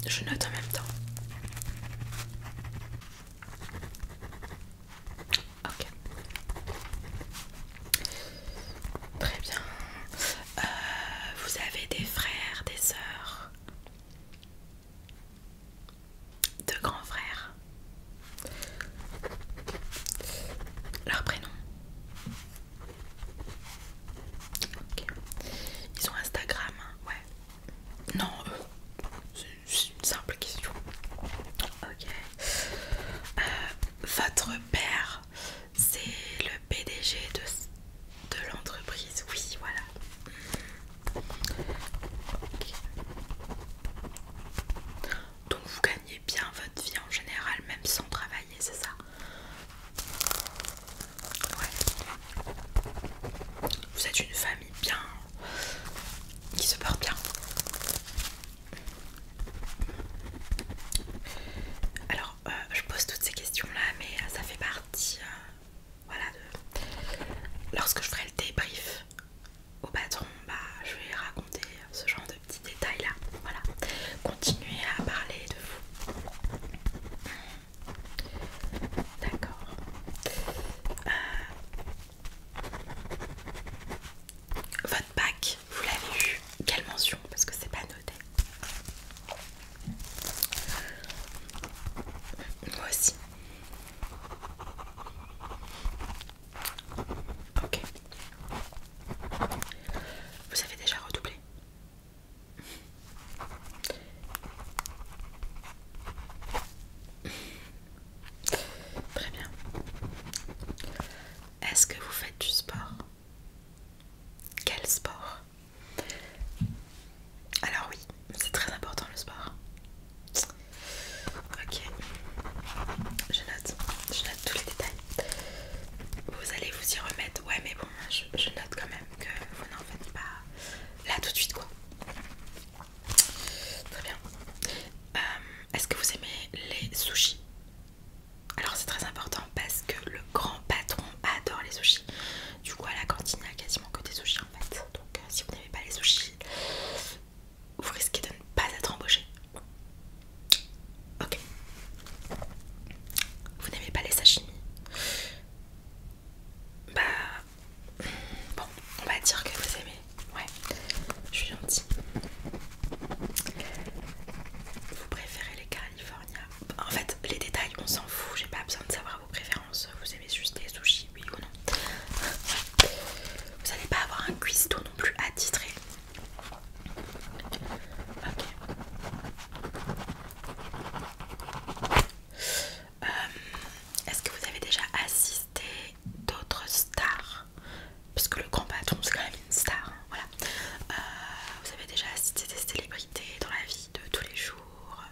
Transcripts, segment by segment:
Je note en même temps. Ok. Très bien. Vous avez des frères, des sœurs, de grands frères. Leur prénom. Ok. Ils ont Instagram, hein, ouais. Non, c'est une simple question. Ok. Votre père, c'est le PDG de l'entreprise. Oui, voilà. Ok. Donc vous gagnez bien votre vie en général, même sans travailler, c'est ça? Ouais. Vous êtes une famille bien, qui se porte bien. Alors, je pose toutes ces questions-là, mais ça fait partie, voilà, lorsque je ferai le débrief au patron, bah, je vais raconter ce genre de petits détails-là. Voilà, continuez à parler de vous. D'accord. Votre bac, vous l'avez eu? Quelle mention? Parce que c'est pas noté. Moi aussi. Ok. Vous avez déjà redoublé? Très bien. Est-ce que vous faites du sport? Quel sport? Alors oui, c'est très important le sport. Ok, je note tous les détails. Vous allez vous y remettre. Ouais, mais bon, je note quand même que vous n'en faites pas là tout de suite, quoi. Très bien. Est-ce que vous aimez les sushis? Alors c'est très important parce que le grand patron adore les sushis. Du coup à la cantine il y a quasiment que des sushis en fait. Donc si vous n'aimez pas les sushis, vous risquez de ne pas être embauché. Ok. Vous n'aimez pas les sashimi? Bah bon, on va dire que vous aimez. Ouais, je suis gentille. Vous préférez les California? En fait, les détails, on s'en fout. J'ai pas besoin de savoir vos préférences. Vous aimez juste les sushis, oui ou non? Vous n'allez pas avoir un cuistot non plus attitré. Ok. Est-ce que vous avez déjà assisté d'autres stars? Parce que le grand patron c'est quand même une star, hein, voilà. Vous avez déjà assisté des célébrités dans la vie de tous les jours?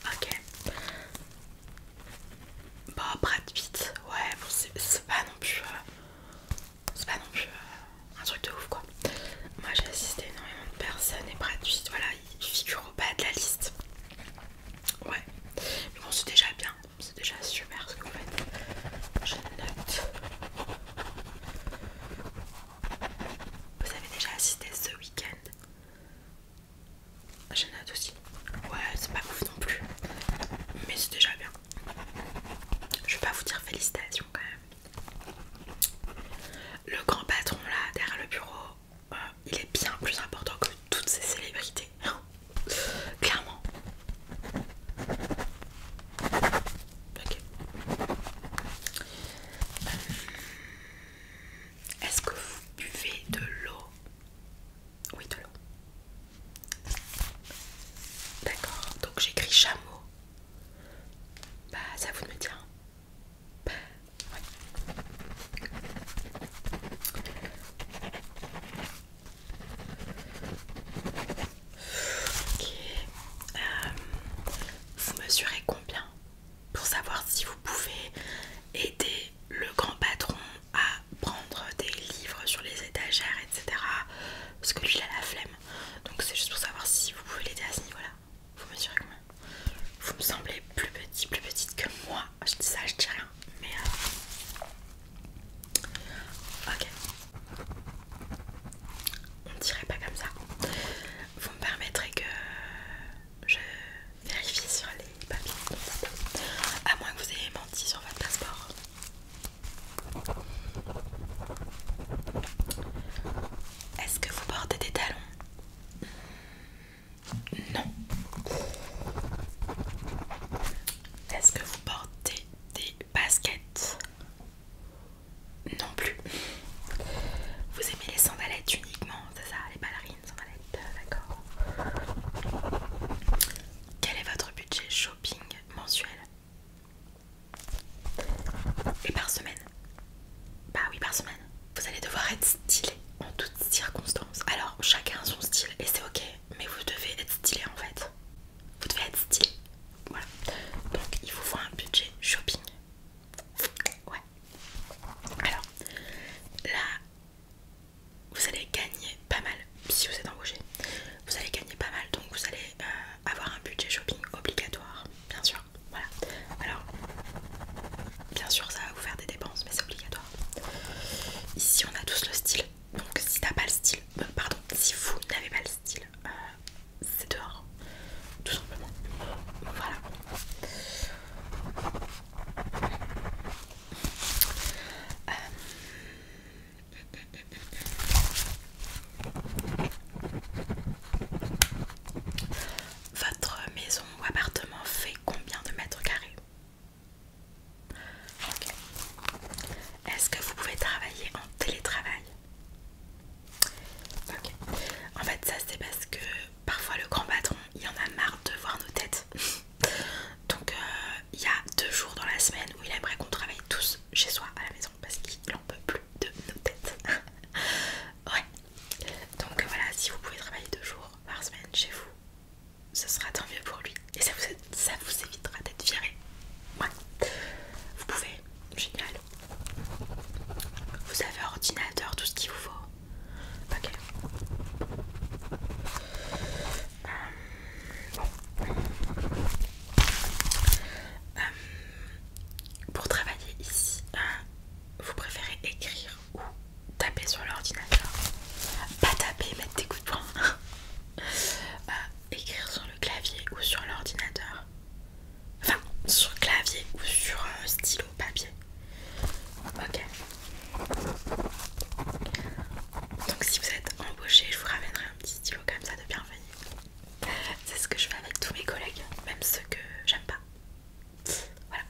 Ok. Bon, Brad Pitt, ouais, bon, c'est pas non plus, un truc de ouf quoi. Moi j'ai assisté énormément de personnes et Brad Pitt, voilà, il figure au bas de la liste. Ouais, mais bon, c'est déjà bien, c'est déjà super ce que vous faites. Je note. Vous avez déjà assisté ce week-end? Je note aussi. Ouais, c'est pas ouf non plus, mais c'est déjà bien. Je vais pas vous dire félicitations quand même. Le grand patron là derrière le bureau, il est bien plus important que toutes ces célébrités. Clairement. Ok. Est-ce que vous buvez de l'eau? Oui, de l'eau. ce sera tant mieux pour lui. Et ça vous évitera d'être viré. Ouais. Vous pouvez. Génial. Vous avez ordinateur, tout ce qu'il vous faut. Ok. Pour travailler ici, vous préférez écrire ou taper sur l'ordinateur? Pas taper, mettre des coups de poing. Écrire sur le clavier ou sur l'ordinateur? Enfin, sur clavier ou sur stylo papier. Ok. Donc si vous êtes embauché, je vous ramènerai un petit stylo comme ça de bienvenue. C'est ce que je fais avec tous mes collègues, même ceux que j'aime pas. Voilà.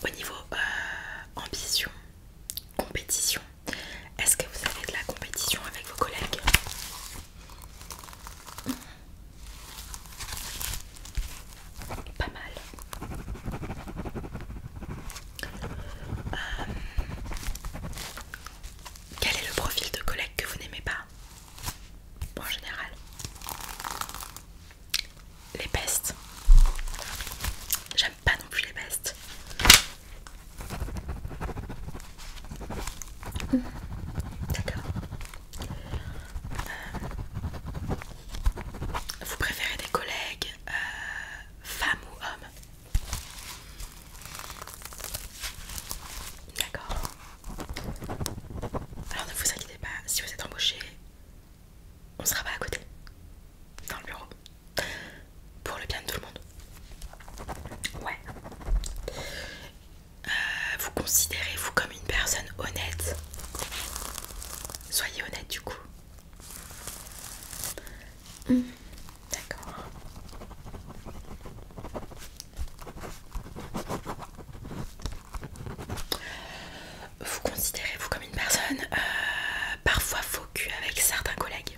Au niveau ambition, compétition, est-ce que vous avez de la compétition avec vos collègues? Pas mal. Quel est le profil de collègue que vous n'aimez pas en général? Les pestes. J'aime pas non plus les pestes. D'accord. Vous préférez des collègues femmes ou hommes? D'accord. Alors ne vous inquiétez pas, si vous êtes embauché, on sera pas à côté, dans le bureau. Pour le bien de tout le monde. Ouais. Vous considérez-vous comme une personne honnête? Soyez honnête du coup. D'accord. Vous considérez-vous comme une personne parfois faux cul avec certains collègues?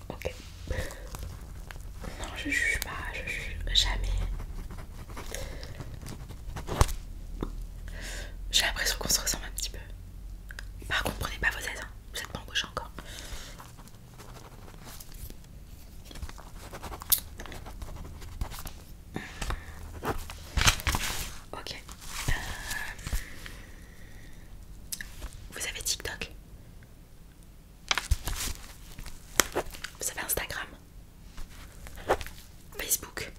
Ok. Non, je juge pas, je juge jamais. J'ai l'impression qu'on se ressemble un petit peu. Par contre, prenez pas vos aises, hein. Vous êtes pas embauché encore. Ok. Vous avez TikTok? Vous avez Instagram? Facebook?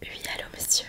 Oui, allô monsieur.